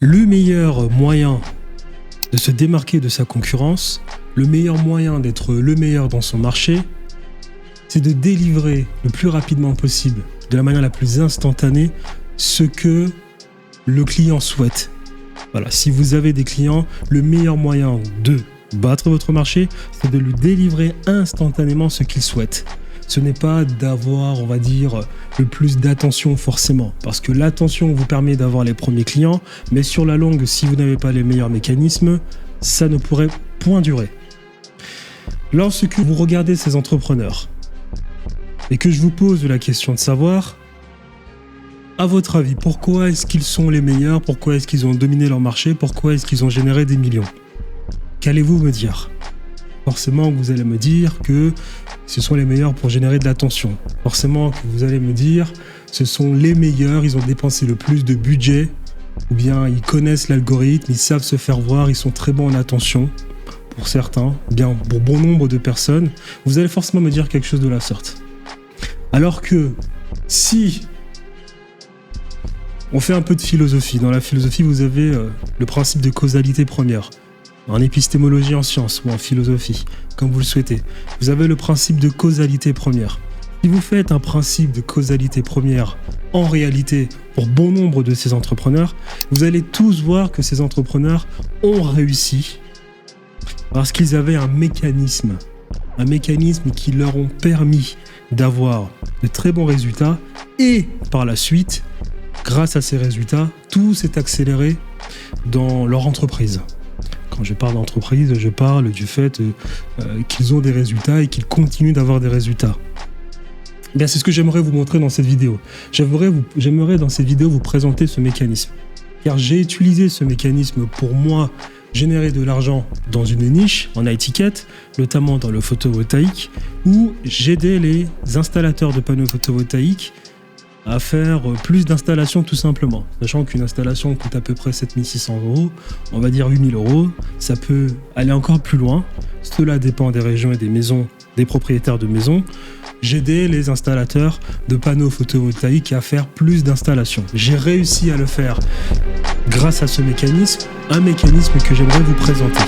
Le meilleur moyen de se démarquer de sa concurrence, le meilleur moyen d'être le meilleur dans son marché, c'est de délivrer le plus rapidement possible, de la manière la plus instantanée, ce que le client souhaite. Voilà, si vous avez des clients, le meilleur moyen de battre votre marché, c'est de lui délivrer instantanément ce qu'il souhaite. Ce n'est pas d'avoir, on va dire, le plus d'attention forcément, parce que l'attention vous permet d'avoir les premiers clients, mais sur la longue, si vous n'avez pas les meilleurs mécanismes, ça ne pourrait point durer. Lorsque vous regardez ces entrepreneurs, et que je vous pose la question de savoir, à votre avis, pourquoi est-ce qu'ils sont les meilleurs? Pourquoi est-ce qu'ils ont dominé leur marché? Pourquoi est-ce qu'ils ont généré des millions? Qu'allez-vous me dire? Forcément, vous allez me dire que ce sont les meilleurs pour générer de l'attention. Forcément, que vous allez me dire ce sont les meilleurs, ils ont dépensé le plus de budget, ou bien ils connaissent l'algorithme, ils savent se faire voir, ils sont très bons en attention. Pour certains, bien pour bon nombre de personnes, vous allez forcément me dire quelque chose de la sorte. Alors que si on fait un peu de philosophie, dans la philosophie, vous avez le principe de causalité première. En épistémologie, en sciences ou en philosophie, comme vous le souhaitez. Vous avez le principe de causalité première. Si vous faites un principe de causalité première, en réalité, pour bon nombre de ces entrepreneurs, vous allez tous voir que ces entrepreneurs ont réussi parce qu'ils avaient un mécanisme qui leur ont permis d'avoir de très bons résultats et par la suite, grâce à ces résultats, tout s'est accéléré dans leur entreprise. Quand je parle d'entreprise, je parle du fait qu'ils ont des résultats et qu'ils continuent d'avoir des résultats. Bien, c'est ce que j'aimerais vous montrer dans cette vidéo. J'aimerais dans cette vidéo vous présenter ce mécanisme. Car j'ai utilisé ce mécanisme pour moi générer de l'argent dans une niche en étiquette, notamment dans le photovoltaïque, où j'aidais les installateurs de panneaux photovoltaïques à faire plus d'installations tout simplement. Sachant qu'une installation coûte à peu près 7 600 €, on va dire 8 000 €, ça peut aller encore plus loin. Cela dépend des régions et des maisons, des propriétaires de maisons. J'aidais les installateurs de panneaux photovoltaïques à faire plus d'installations. J'ai réussi à le faire grâce à ce mécanisme, un mécanisme que j'aimerais vous présenter.